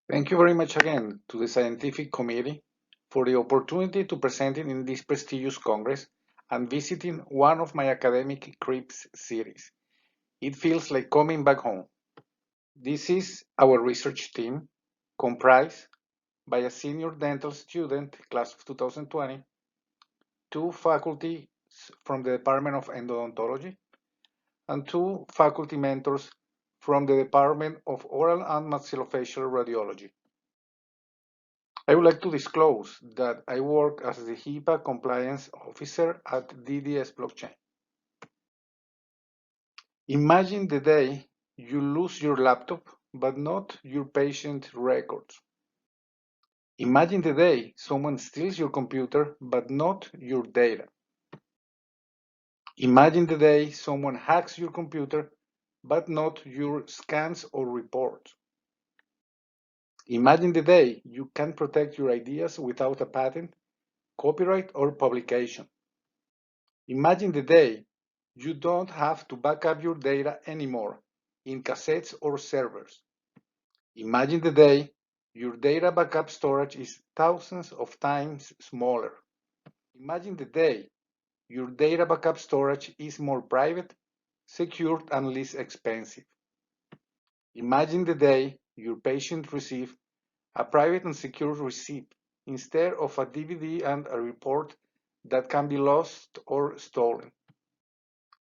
Thank you very much again to the Scientific Committee for the opportunity to present in this prestigious Congress and visiting one of my academic trips series. It feels like coming back home. This is our research team, comprised by a senior dental student, class of 2020, two faculty from the Department of Endodontology, and two faculty mentors from the Department of Oral and Maxillofacial Radiology. I would like to disclose that I work as the HIPAA compliance officer at DDS Blockchain. Imagine the day you lose your laptop, but not your patient records. Imagine the day someone steals your computer, but not your data. Imagine the day someone hacks your computer, but not your scans or reports. Imagine the day you can protect your ideas without a patent, copyright, or publication. Imagine the day you don't have to back up your data anymore in cassettes or servers. Imagine the day your data backup storage is thousands of times smaller. Imagine the day your data backup storage is more private, secure, and less expensive. Imagine the day your patient receives a private and secure receipt instead of a DVD and a report that can be lost or stolen.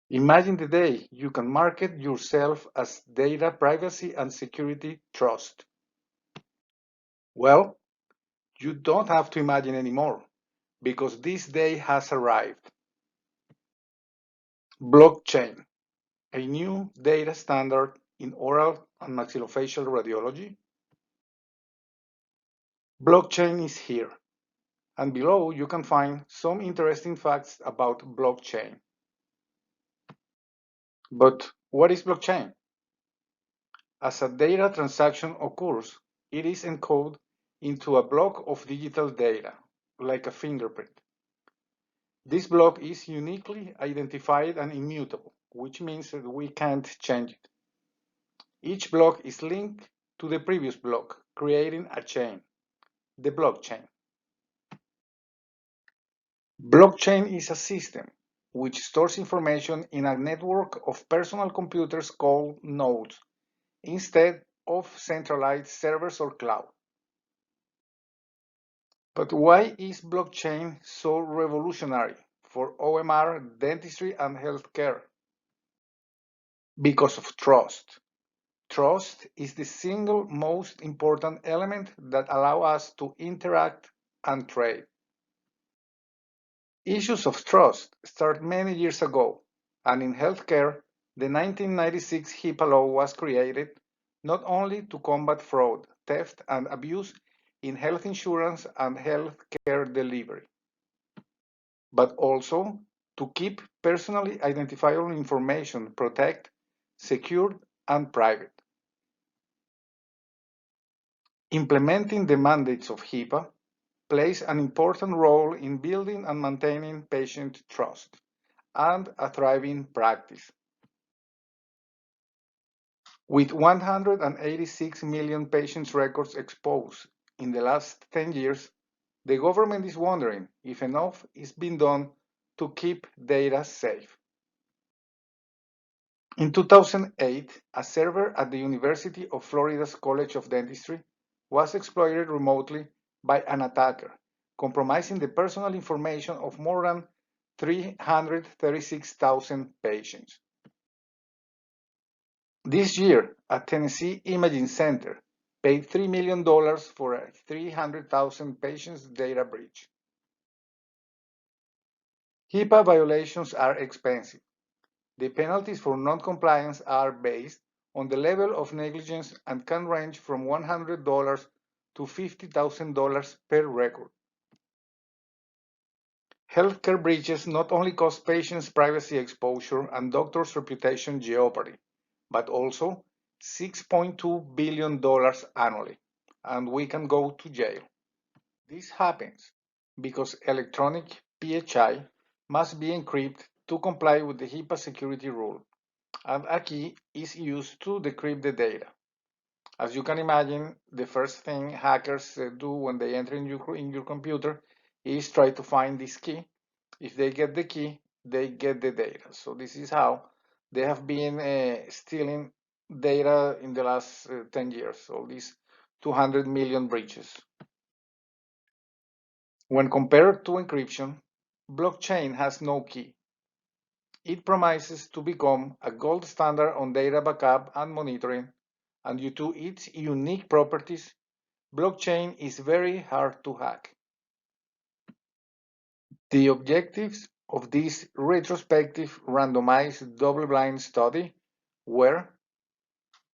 Imagine the day you can market yourself as data privacy and security trust. Well, you don't have to imagine anymore because this day has arrived. Blockchain, a new data standard in oral and maxillofacial radiology. Blockchain is here, and below you can find some interesting facts about blockchain. But what is blockchain? As a data transaction occurs, it is encoded into a block of digital data, like a fingerprint. This block is uniquely identified and immutable, which means that we can't change it. Each block is linked to the previous block, creating a chain, the blockchain. Blockchain is a system which stores information in a network of personal computers called nodes, instead of centralized servers or cloud. But why is blockchain so revolutionary for OMR, dentistry, and healthcare? Because of trust. Trust is the single most important element that allows us to interact and trade. Issues of trust start many years ago, and in healthcare, the 1996 HIPAA law was created not only to combat fraud, theft, and abuse in health insurance and healthcare delivery, but also to keep personally identifiable information protected, secured, and private. Implementing the mandates of HIPAA plays an important role in building and maintaining patient trust and a thriving practice. With 186 million patients' records exposed in the last 10 years, the government is wondering if enough is being done to keep data safe. In 2008, a server at the University of Florida's College of Dentistry was exploited remotely by an attacker, compromising the personal information of more than 336,000 patients. This year, a Tennessee Imaging Center paid $3 million for a 300,000 patients data breach. HIPAA violations are expensive. The penalties for non-compliance are based on the level of negligence and can range from $100 to $50,000 per record. Healthcare breaches not only cost patients privacy exposure and doctors' reputation jeopardy, but also $6.2 billion annually, and we can go to jail. This happens because electronic PHI must be encrypted to comply with the HIPAA security rule, and a key is used to decrypt the data. As you can imagine, the first thing hackers do when they enter in your computer is try to find this key. If they get the key, they get the data. So this is how they have been stealing data in the last 10 years, all these 200 million breaches. When compared to encryption, blockchain has no key. It promises to become a gold standard on data backup and monitoring, and due to its unique properties, blockchain is very hard to hack. The objectives of this retrospective randomized double-blind study were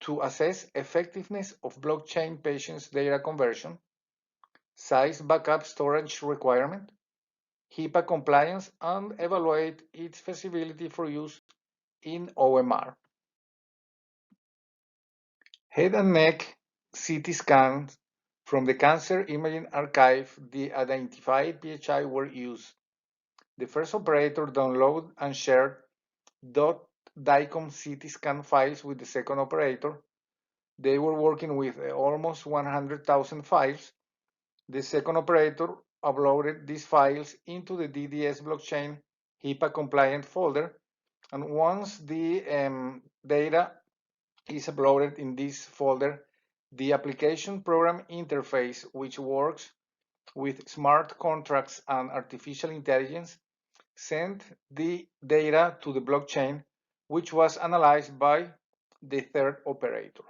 to assess effectiveness of blockchain patients' data conversion, size backup storage requirement, HIPAA compliance, and evaluate its feasibility for use in OMR. Head and neck CT scans from the Cancer Imaging Archive, the identified PHI were used. The first operator downloaded and shared .dicom CT scan files with the second operator. They were working with almost 100,000 files. The second operator uploaded these files into the DDS blockchain HIPAA compliant folder, and once the data is uploaded in this folder, the application program interface, which works with smart contracts and artificial intelligence, sent the data to the blockchain, which was analyzed by the third operator.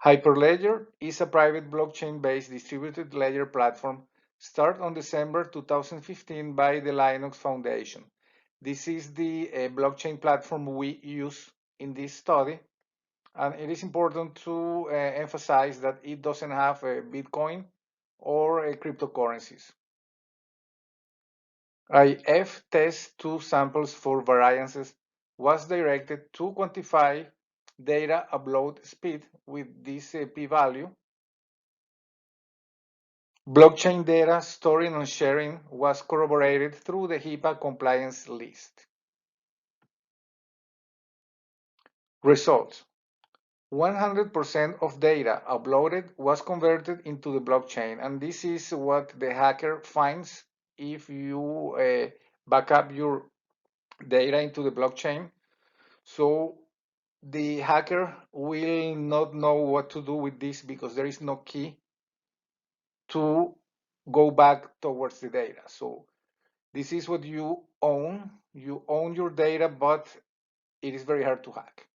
Hyperledger is a private blockchain-based distributed ledger platform started on December 2015 by the Linux Foundation. This is the blockchain platform we use in this study, and it is important to emphasize that it doesn't have Bitcoin or cryptocurrencies. I F-test two samples for variances was directed to quantify data upload speed with this p-value. Blockchain data storing and sharing was corroborated through the HIPAA compliance list. Results: 100% of data uploaded was converted into the blockchain, and this is what the hacker finds if you back up your data into the blockchain. So the hacker will not know what to do with this because there is no key to go back towards the data. So this is what you own. You own your data, but it is very hard to hack.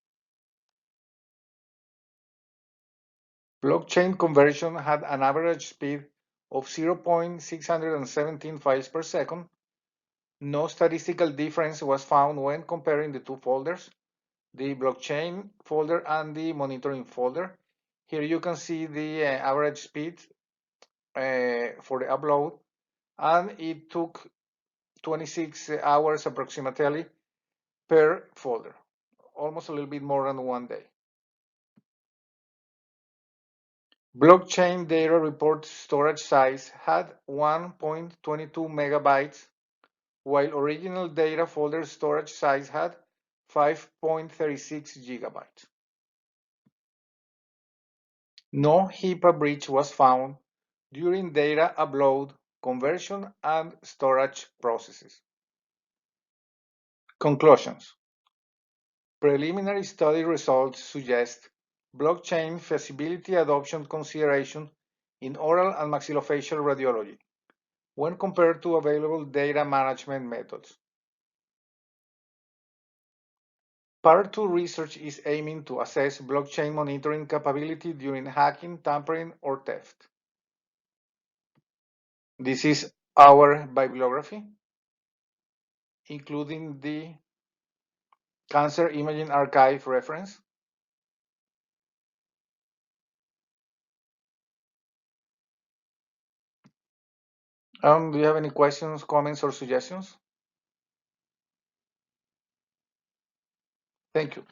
Blockchain conversion had an average speed of 0.617 files per second. No statistical difference was found when comparing the two folders, the blockchain folder and the monitoring folder. Here you can see the average speed for the upload, and it took 26 hours approximately per folder, almost a little bit more than 1 day. Blockchain data report storage size had 1.22 megabytes, while original data folder storage size had 5.36 gigabytes. No HIPAA breach was found during data upload, conversion, and storage processes. Conclusions. Preliminary study results suggest blockchain feasibility adoption consideration in oral and maxillofacial radiology when compared to available data management methods. Part 2 research is aiming to assess blockchain monitoring capability during hacking, tampering, or theft. This is our bibliography, including the Cancer Imaging Archive reference. Do you have any questions, comments, or suggestions? Thank you.